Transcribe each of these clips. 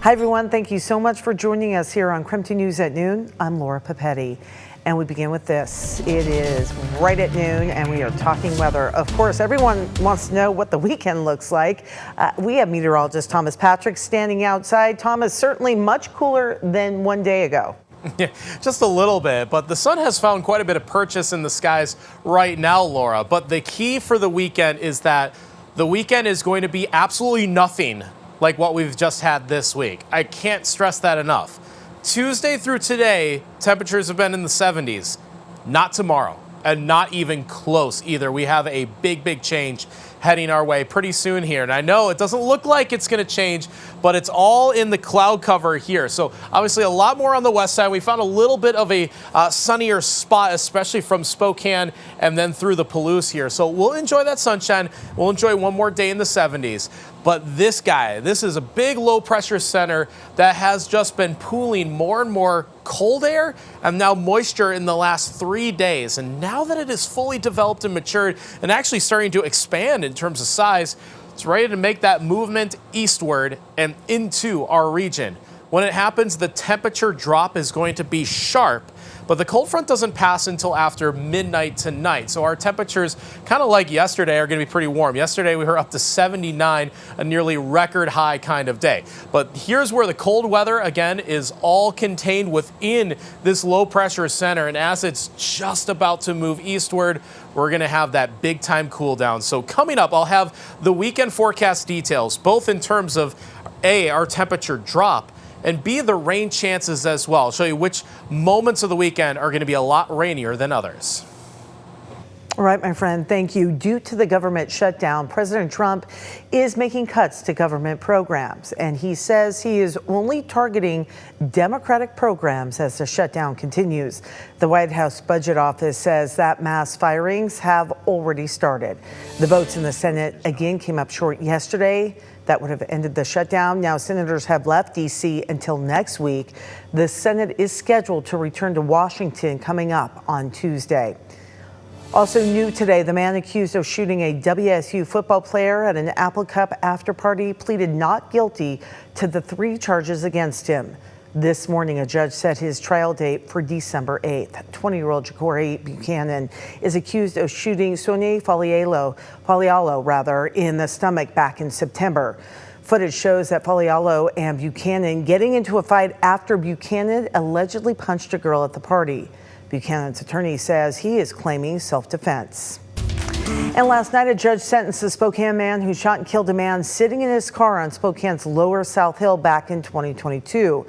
Hi, everyone. Thank you so much for joining us here on KREM News at Noon. I'm Laura Papetti, and we begin with this. It is right at noon, and we are talking weather. Of course, everyone wants to know what the weekend looks like. We have meteorologist Thomas Patrick standing outside. Thomas, certainly much cooler than one day ago. Yeah, just a little bit, but the sun has found quite a bit of purchase in the skies right now, Laura. But the key for the weekend is that the weekend is going to be absolutely nothing like what we've just had this week. I can't stress that enough. Tuesday through today, temperatures have been in the 70s. Not tomorrow, and not even close either. We have a big change heading our way pretty soon here. And I know it doesn't look like it's going to change, but it's all in the cloud cover here. So obviously a lot more on the west side. We found a little bit of a sunnier spot, especially from Spokane and then through the Palouse here. So we'll enjoy that sunshine. We'll enjoy one more day in the 70s. But this is a big low pressure center that has just been pooling more and more cold air and now moisture in the last 3 days. And now that it is fully developed and matured and actually starting to expand in terms of size, it's ready to make that movement eastward and into our region. When it happens, the temperature drop is going to be sharp, but the cold front doesn't pass until after midnight tonight. So our temperatures, kind of like yesterday, are going to be pretty warm. Yesterday we were up to 79, a nearly record high kind of day. But here's where the cold weather, again, is all contained within this low pressure center. And as it's just about to move eastward, we're going to have that big time cool down. So coming up, I'll have the weekend forecast details, both in terms of A, our temperature drop, and B, the rain chances as well. I'll show you which moments of the weekend are going to be a lot rainier than others. All right, my friend, thank you. Due to the government shutdown, President Trump is making cuts to government programs, and he says he is only targeting Democratic programs as the shutdown continues. The White House Budget Office says that mass firings have already started. The votes in the Senate again came up short yesterday. That would have ended the shutdown. Now senators have left D.C. until next week. The Senate is scheduled to return to Washington coming up on Tuesday. Also new today, the man accused of shooting a WSU football player at an Apple Cup after party pleaded not guilty to the 3 charges against him. This morning, a judge set his trial date for December 8th. 20-year-old Ja'Cory Buchanan is accused of shooting Sonia Falialo in the stomach back in September. Footage shows that Falialo and Buchanan getting into a fight after Buchanan allegedly punched a girl at the party. Buchanan's attorney says he is claiming self-defense. And last night, a judge sentenced a Spokane man who shot and killed a man sitting in his car on Spokane's Lower South Hill back in 2022.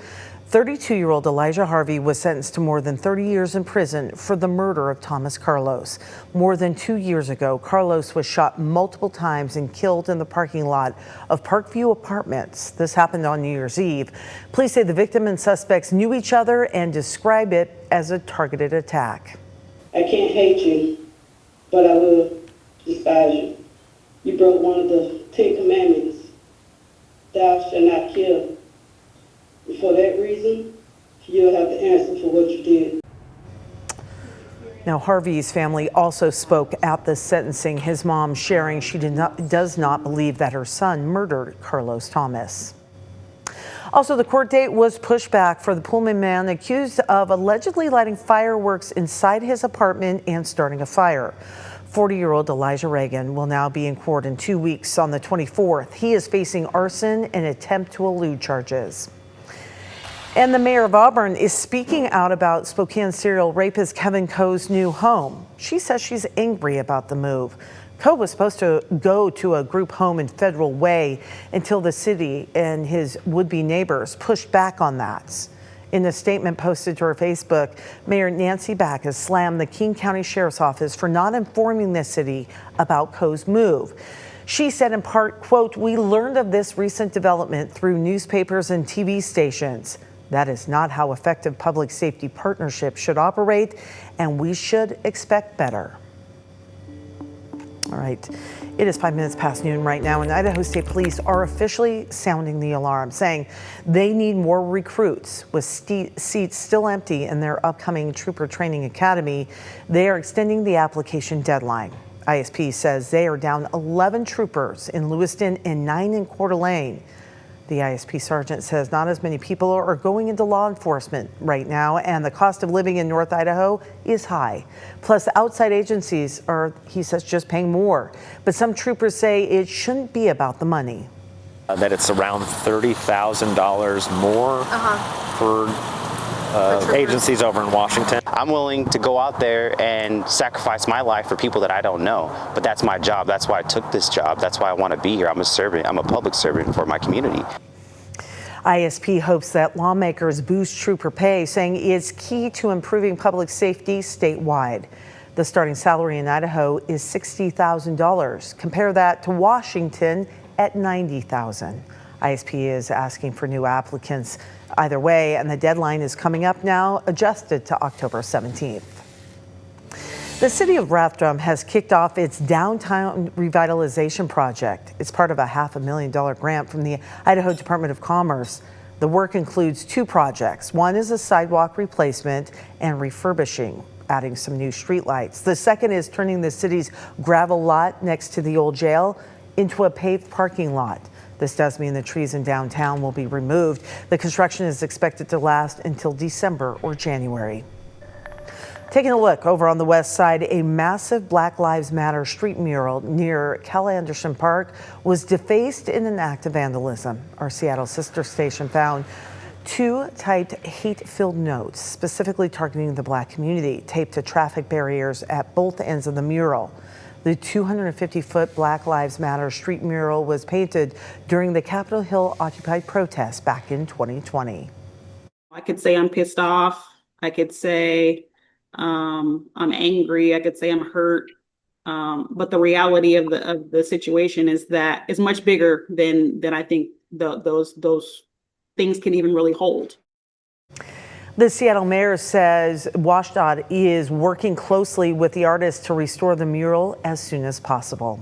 32-year-old Elijah Harvey was sentenced to more than 30 years in prison for the murder of Thomas Carlos. More than 2 years ago, Carlos was shot multiple times and killed in the parking lot of Parkview Apartments. This happened on New Year's Eve. Police say the victim and suspects knew each other and describe it as a targeted attack. I can't hate you, but I will despise you. You broke one of the 10 commandments. Thou shalt not kill. And for that reason, you'll have to answer for what you did. Now, Harvey's family also spoke at the sentencing, his mom sharing she does not believe that her son murdered Carlos Thomas. Also, the court date was pushed back for the Pullman man accused of allegedly lighting fireworks inside his apartment and starting a fire. 40-year-old Elijah Reagan will now be in court in 2 weeks on the 24th. He is facing arson and attempt to elude charges. And the mayor of Auburn is speaking out about Spokane serial rapist Kevin Coe's new home. She says she's angry about the move. Coe was supposed to go to a group home in Federal Way until the city and his would-be neighbors pushed back on that. In a statement posted to her Facebook, Mayor Nancy Back has slammed the King County Sheriff's Office for not informing the city about Coe's move. She said in part, quote, "We learned of this recent development through newspapers and TV stations. That is not how effective public safety partnerships should operate, and we should expect better." All right, it is 5 minutes past noon right now, and Idaho State Police are officially sounding the alarm, saying they need more recruits. With seats still empty in their upcoming Trooper Training Academy, they are extending the application deadline. ISP says they are down 11 troopers in Lewiston and 9 in Coeur d'Alene. The ISP sergeant says not as many people are going into law enforcement right now, and the cost of living in North Idaho is high. Plus, outside agencies are, he says, just paying more. But some troopers say it shouldn't be about the money. That it's around $30,000 more for agencies over in Washington. I'm willing to go out there and sacrifice my life for people that I don't know, but that's my job. That's why I took this job. That's why I want to be here. I'm a servant. I'm a public servant for my community. ISP hopes that lawmakers boost trooper pay, saying it's key to improving public safety statewide. The starting salary in Idaho is $60,000. Compare that to Washington at $90,000. ISP is asking for new applicants either way, and the deadline is coming up now, adjusted to October 17th. The city of Rathdrum has kicked off its downtown revitalization project. It's part of a $500,000 grant from the Idaho Department of Commerce. The work includes two projects. One is a sidewalk replacement and refurbishing, adding some new streetlights. The second is turning the city's gravel lot next to the old jail into a paved parking lot. This does mean the trees in downtown will be removed. The construction is expected to last until December or January. Taking a look over on the west side, a massive Black Lives Matter street mural near Cal Anderson Park was defaced in an act of vandalism. Our Seattle sister station found two typed hate-filled notes, specifically targeting the Black community, taped to traffic barriers at both ends of the mural. The 250-foot Black Lives Matter street mural was painted during the Capitol Hill Occupy protest back in 2020. I could say I'm pissed off. I could say I'm angry. I could say I'm hurt. But the reality of the situation is that it's much bigger than I think those things can even really hold. The Seattle mayor says WashDOT is working closely with the artist to restore the mural as soon as possible.